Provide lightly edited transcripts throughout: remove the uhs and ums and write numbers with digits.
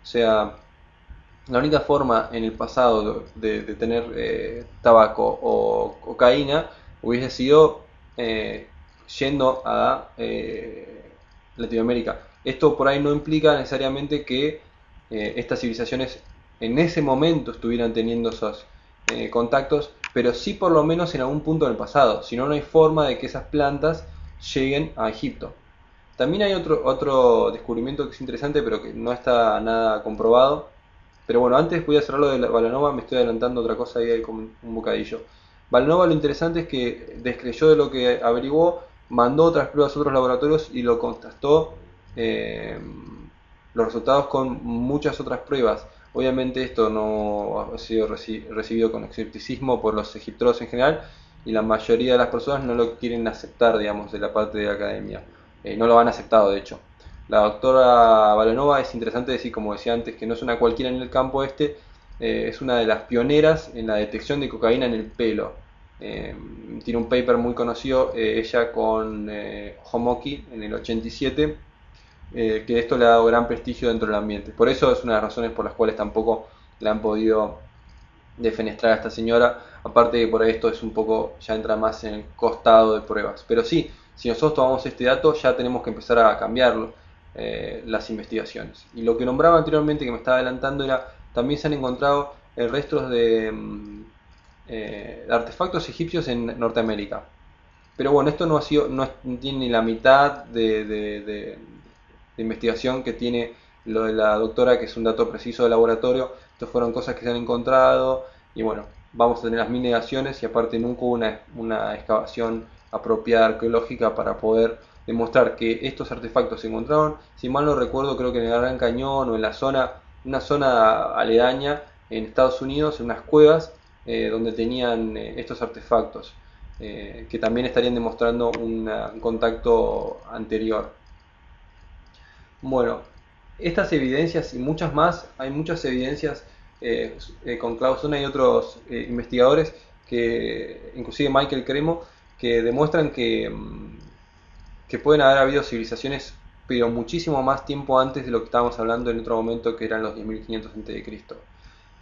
O sea, la única forma en el pasado de tener tabaco o cocaína hubiese sido eh, yendo a Latinoamérica. Esto por ahí no implica necesariamente que estas civilizaciones en ese momento estuvieran teniendo esos contactos, pero sí por lo menos en algún punto del pasado. Si no, no hay forma de que esas plantas lleguen a Egipto. También hay otro descubrimiento que es interesante, pero que no está nada comprobado. Pero bueno, antes voy a cerrar lo de la Balanova, me estoy adelantando otra cosa ahí como un bocadillo. Balanova lo interesante es que descreyó de lo que averiguó, mandó otras pruebas a otros laboratorios y lo contrastó eh, los resultados con muchas otras pruebas. Obviamente esto no ha sido recibido con escepticismo por los egiptólogos en general y la mayoría de las personas no lo quieren aceptar, digamos, de la parte de la academia. No lo han aceptado, de hecho. La doctora Balanova es interesante decir, como decía antes, que no es una cualquiera en el campo este, es una de las pioneras en la detección de cocaína en el pelo. Tiene un paper muy conocido, ella con Homoki en el 87, que esto le ha dado gran prestigio dentro del ambiente. Por eso es una de las razones por las cuales tampoco le han podido defenestrar a esta señora. Aparte de que por ahí esto es un poco, ya entra más en el costado de pruebas. Pero sí, si nosotros tomamos este dato ya tenemos que empezar a cambiarlo, las investigaciones. Y lo que nombraba anteriormente, que me estaba adelantando, era también se han encontrado restos de artefactos egipcios en Norteamérica. Pero bueno, esto no ha sido, no tiene ni la mitad de investigación que tiene lo de la doctora, que es un dato preciso de laboratorio. Estas fueron cosas que se han encontrado y bueno, vamos a tener las mil negaciones y aparte nunca hubo una excavación apropiada arqueológica para poder demostrar que estos artefactos se encontraron, si mal no recuerdo, creo que en el Gran Cañón o en la zona, una zona aledaña en Estados Unidos, en unas cuevas donde tenían estos artefactos, que también estarían demostrando un contacto anterior. Bueno, estas evidencias y muchas más, hay muchas evidencias con Clausona y otros investigadores, que inclusive Michael Cremo, que demuestran que pueden haber habido civilizaciones, pero muchísimo más tiempo antes de lo que estábamos hablando en otro momento, que eran los 10.500 a.C.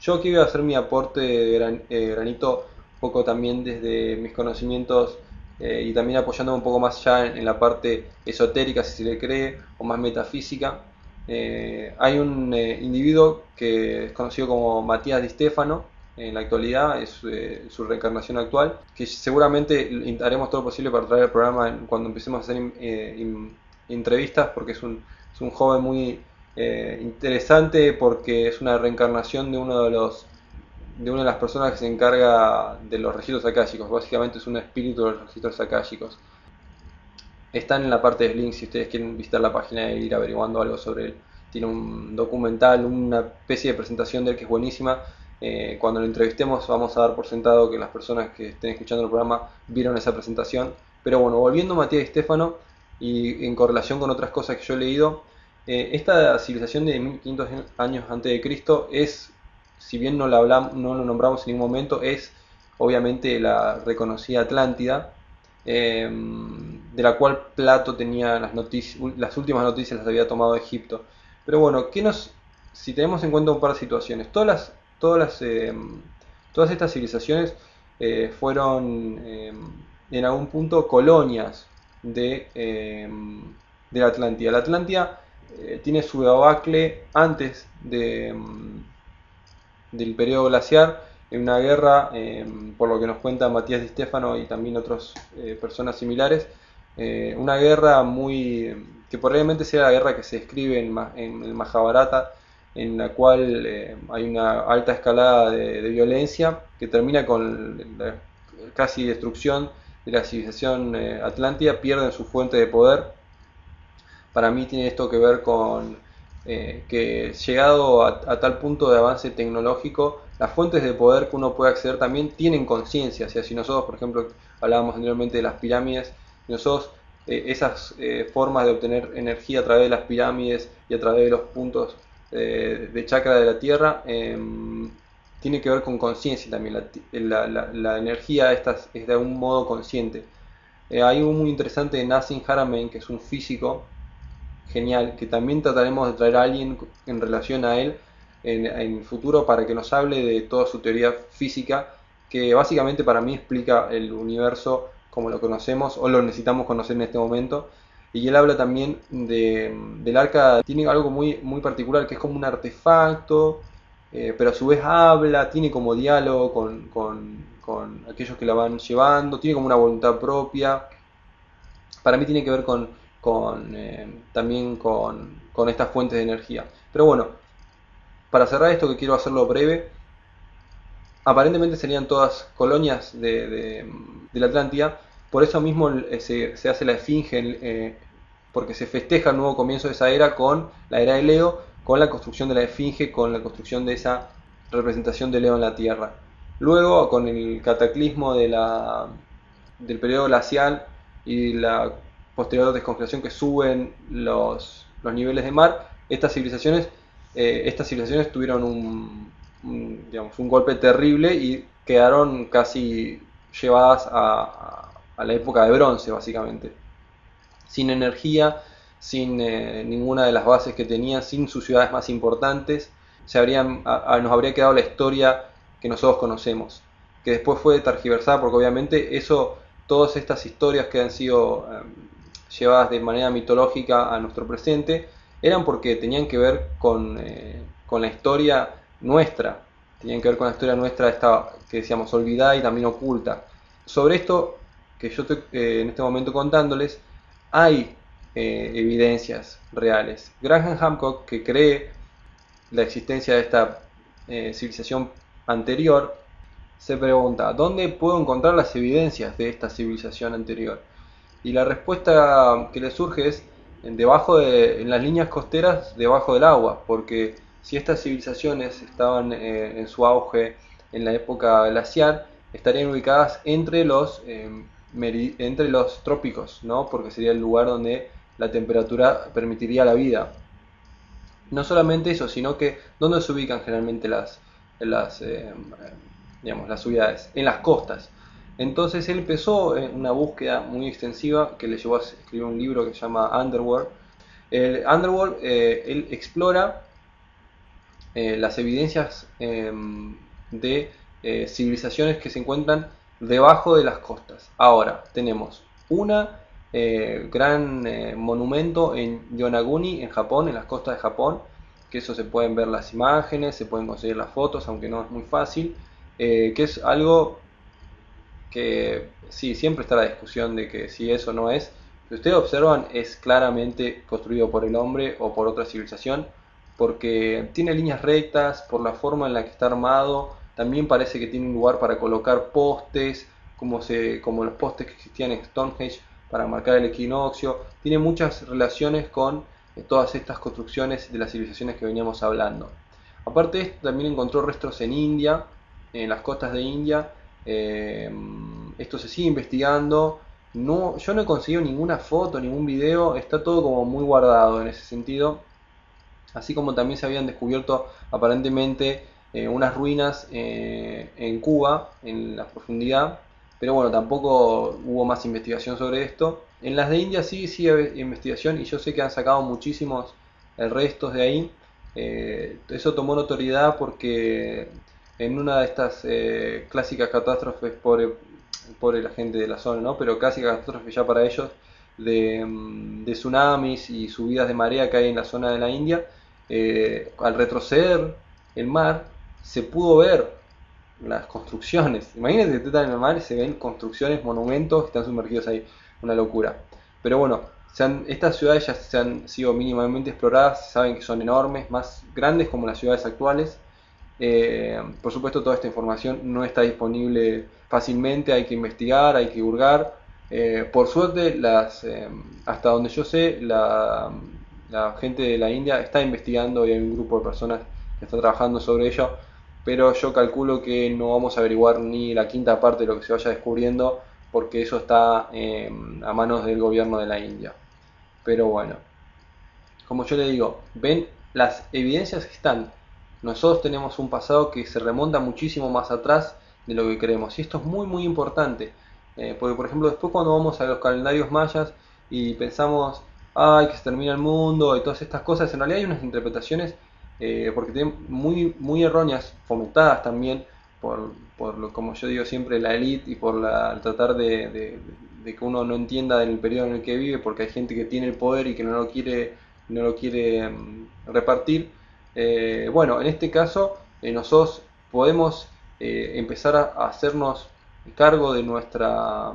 Yo aquí voy a hacer mi aporte de granito, un poco también desde mis conocimientos y también apoyándome un poco más ya en la parte esotérica, si se le cree, o más metafísica. Hay un individuo que es conocido como Matías Di Stefano en la actualidad, es su reencarnación actual, que seguramente haremos todo lo posible para traer el programa cuando empecemos a hacer entrevistas, porque es un joven muy interesante, porque es una reencarnación de uno de una de las personas que se encarga de los registros akáshicos. Básicamente es un espíritu de los registros akáshicos. Están en la parte de links si ustedes quieren visitar la página e ir averiguando algo sobre él. Tiene un documental, una especie de presentación de él que es buenísima. Cuando lo entrevistemos vamos a dar por sentado que las personas que estén escuchando el programa vieron esa presentación. Pero bueno, volviendo a Matías Estefano y en correlación con otras cosas que yo he leído, esta civilización de 1500 años antes de Cristo es, si bien no lo nombramos en ningún momento, es obviamente la reconocida Atlántida, de la cual Plato tenía las noticias, las últimas noticias las había tomado de Egipto. Pero bueno, si tenemos en cuenta un par de situaciones, todas estas civilizaciones fueron en algún punto colonias de la Atlántida. La Atlántida tiene su debacle antes del periodo glaciar, en una guerra, por lo que nos cuenta Matías Di Stefano y también otras personas similares, una guerra que probablemente sea la guerra que se describe en el Mahabharata, en la cual hay una alta escalada de violencia que termina con la casi destrucción de la civilización atlántida, pierden su fuente de poder. Para mí tiene esto que ver con que llegado a tal punto de avance tecnológico, las fuentes de poder que uno puede acceder también tienen conciencia. O sea, si nosotros, por ejemplo, hablábamos anteriormente de las pirámides, nosotros esas formas de obtener energía a través de las pirámides y a través de los puntos de chakra de la Tierra, tiene que ver con conciencia también. La energía esta es de algún modo consciente. Hay un muy interesante de Nassim Haramein, que es un físico genial, que también trataremos de traer a alguien en relación a él en el futuro para que nos hable de toda su teoría física, que básicamente para mí explica el universo como lo conocemos o lo necesitamos conocer en este momento. Y él habla también del arca, tiene algo muy particular, que es como un artefacto, pero a su vez habla, tiene como diálogo con aquellos que la van llevando, tiene como una voluntad propia. Para mí tiene que ver también con estas fuentes de energía. Pero bueno, para cerrar esto, que quiero hacerlo breve, aparentemente serían todas colonias de la Atlántida. Por eso mismo se hace la esfinge, porque se festeja el nuevo comienzo de esa era con la era de Leo, con la construcción de la esfinge, con la construcción de esa representación de Leo en la Tierra. Luego, con el cataclismo del periodo glacial y la posterior descongelación, que suben los niveles de mar, estas civilizaciones tuvieron digamos, un golpe terrible y quedaron casi llevadas a la época de bronce, básicamente. Sin energía, sin ninguna de las bases que tenían, sin sus ciudades más importantes, nos habría quedado la historia que nosotros conocemos, que después fue tergiversada porque obviamente todas estas historias que han sido llevadas de manera mitológica a nuestro presente eran porque tenían que ver con la historia nuestra, tenían que ver con la historia nuestra, esta que decíamos olvidada y también oculta. Sobre esto que yo estoy en este momento contándoles, hay evidencias reales. Graham Hancock, que cree la existencia de esta civilización anterior, se pregunta, ¿dónde puedo encontrar las evidencias de esta civilización anterior? Y la respuesta que le surge es en las líneas costeras debajo del agua, porque si estas civilizaciones estaban en su auge en la época glacial, estarían ubicadas entre los trópicos, ¿no? Porque sería el lugar donde la temperatura permitiría la vida. No solamente eso, sino que ¿dónde se ubican generalmente digamos, las ciudades? En las costas. Entonces él empezó una búsqueda muy extensiva que le llevó a escribir un libro que se llama Underworld. El Underworld, él explora las evidencias de civilizaciones que se encuentran debajo de las costas. Ahora, tenemos una gran monumento en Yonaguni, en Japón, en las costas de Japón, que eso se pueden ver las imágenes, se pueden conseguir las fotos, aunque no es muy fácil, que es algo que sí, siempre está la discusión de que si eso no es. Si ustedes observan, es claramente construido por el hombre o por otra civilización, porque tiene líneas rectas, por la forma en la que está armado, también parece que tiene un lugar para colocar postes, como los postes que existían en Stonehenge para marcar el equinoccio. Tiene muchas relaciones con todas estas construcciones de las civilizaciones que veníamos hablando. Aparte de esto, también encontró restos en India, en las costas de India. Esto se sigue investigando. No, yo no he conseguido ninguna foto, ningún video, está todo como muy guardado en ese sentido. Así como también se habían descubierto aparentemente unas ruinas en Cuba, en la profundidad, pero bueno, tampoco hubo más investigación sobre esto. En las de India sí hay investigación y yo sé que han sacado muchísimos restos de ahí. Eso tomó notoriedad porque en una de estas clásicas catástrofes por la gente de la zona, ¿no? Pero clásicas catástrofes ya para ellos, de tsunamis y subidas de marea que hay en la zona de la India, al retroceder el mar se pudo ver las construcciones. Imagínense que usted está en el mar y se ven construcciones, monumentos que están sumergidos ahí, una locura. Pero bueno, estas ciudades ya se han sido mínimamente exploradas, saben que son enormes, más grandes como las ciudades actuales. Por supuesto, toda esta información no está disponible fácilmente, hay que investigar, hay que hurgar. Por suerte, hasta donde yo sé, la gente de la India está investigando y hay un grupo de personas que está trabajando sobre ello, pero yo calculo que no vamos a averiguar ni la quinta parte de lo que se vaya descubriendo, porque eso está a manos del gobierno de la India. Pero bueno, como yo le digo, ven, las evidencias están. Nosotros tenemos un pasado que se remonta muchísimo más atrás de lo que creemos, y esto es muy importante, porque por ejemplo después cuando vamos a los calendarios mayas y pensamos ay, que se termina el mundo y todas estas cosas. En realidad hay unas interpretaciones porque tienen muy erróneas, fomentadas también por lo, como yo digo siempre, la élite y por el tratar de que uno no entienda en el periodo en el que vive, porque hay gente que tiene el poder y que no lo quiere repartir. Bueno, en este caso nosotros podemos empezar a hacernos cargo de nuestra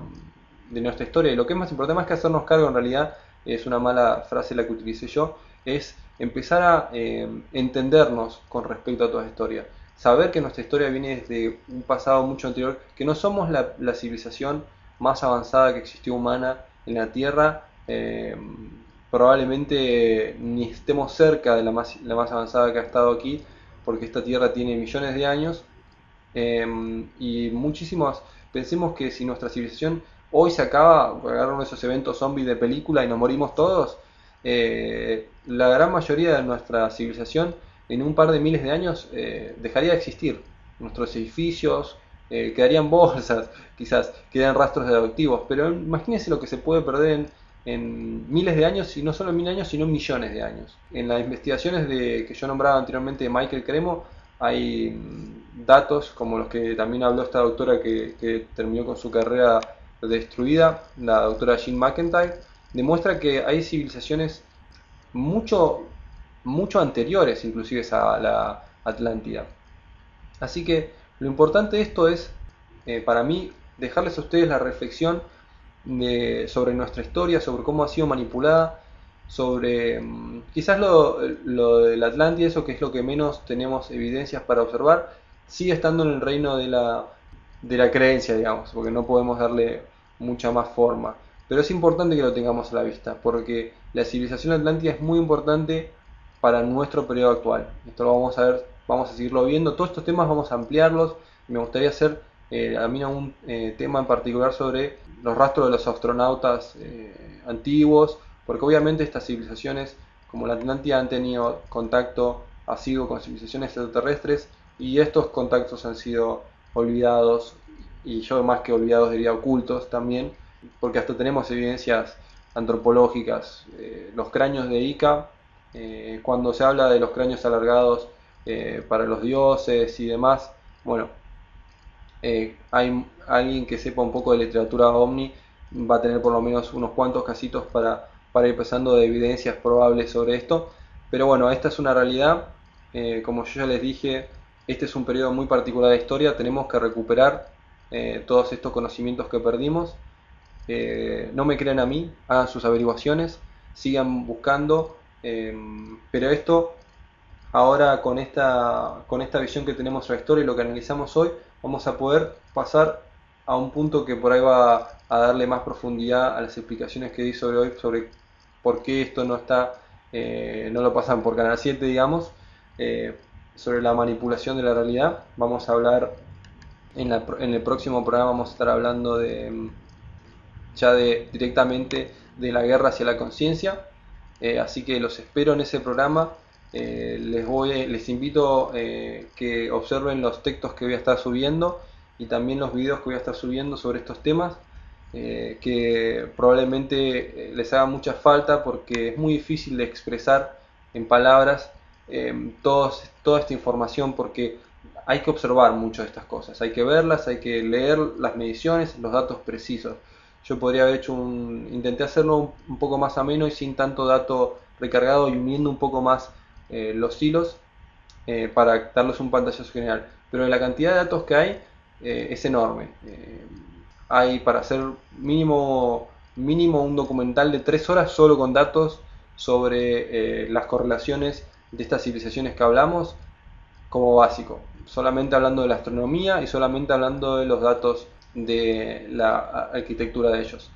historia, y lo que es más importante, más que hacernos cargo, en realidad es una mala frase la que utilicé yo, es empezar a entendernos con respecto a toda la historia, saber que nuestra historia viene desde un pasado mucho anterior, que no somos la civilización más avanzada que existió humana en la Tierra, probablemente ni estemos cerca de la más avanzada que ha estado aquí, porque esta Tierra tiene millones de años, y muchísimos, pensemos que si nuestra civilización hoy se acaba, agarran esos eventos zombies de película y nos morimos todos, la gran mayoría de nuestra civilización en un par de miles de años dejaría de existir. Nuestros edificios quedarían bolsas, quizás quedan rastros de adoptivos, pero imagínense lo que se puede perder en miles de años, y no solo en mil años, sino en millones de años. En las investigaciones que yo nombraba anteriormente de Michael Cremo, hay datos como los que también habló esta doctora que terminó con su carrera destruida, la doctora Jean McIntyre, demuestra que hay civilizaciones mucho anteriores inclusive a la Atlántida. Así que lo importante de esto es, para mí, dejarles a ustedes la reflexión sobre nuestra historia, sobre cómo ha sido manipulada, sobre quizás lo de la Atlántida, eso que es lo que menos tenemos evidencias para observar, sigue estando en el reino de la creencia, digamos, porque no podemos darle mucha más forma. Pero es importante que lo tengamos a la vista, porque la civilización atlántida es muy importante para nuestro periodo actual. Esto lo vamos a ver, vamos a seguirlo viendo. Todos estos temas vamos a ampliarlos. Me gustaría hacer a mí un tema en particular sobre los rastros de los astronautas antiguos, porque obviamente estas civilizaciones como la Atlántida han tenido contacto asiduo con civilizaciones extraterrestres, y estos contactos han sido olvidados, y yo más que olvidados diría ocultos también, porque hasta tenemos evidencias antropológicas. Los cráneos de Ica, cuando se habla de los cráneos alargados para los dioses y demás, bueno, hay alguien que sepa un poco de literatura ovni, va a tener por lo menos unos cuantos casitos para ir pasando de evidencias probables sobre esto. Pero bueno, esta es una realidad. Como yo ya les dije, este es un periodo muy particular de historia. Tenemos que recuperar todos estos conocimientos que perdimos. No me crean a mí, hagan sus averiguaciones, sigan buscando, pero esto ahora con esta visión que tenemos de la historia y lo que analizamos hoy, vamos a poder pasar a un punto que por ahí va a darle más profundidad a las explicaciones que di sobre hoy, sobre por qué esto no está, no lo pasan por Canal 7, digamos, sobre la manipulación de la realidad. Vamos a hablar en el próximo programa, vamos a estar hablando directamente de la guerra hacia la conciencia. Así que los espero en ese programa. Les invito que observen los textos que voy a estar subiendo y también los videos que voy a estar subiendo sobre estos temas, que probablemente les haga mucha falta, porque es muy difícil de expresar en palabras toda esta información, porque hay que observar mucho de estas cosas, hay que verlas, hay que leer las mediciones, los datos precisos. Yo podría haber intenté hacerlo un poco más ameno y sin tanto dato recargado, y uniendo un poco más los hilos para darles un pantallazo general. Pero la cantidad de datos que hay es enorme. Hay para hacer mínimo un documental de 3 horas solo con datos sobre las correlaciones de estas civilizaciones que hablamos, como básico, solamente hablando de la astronomía y solamente hablando de los datos de la arquitectura de ellos.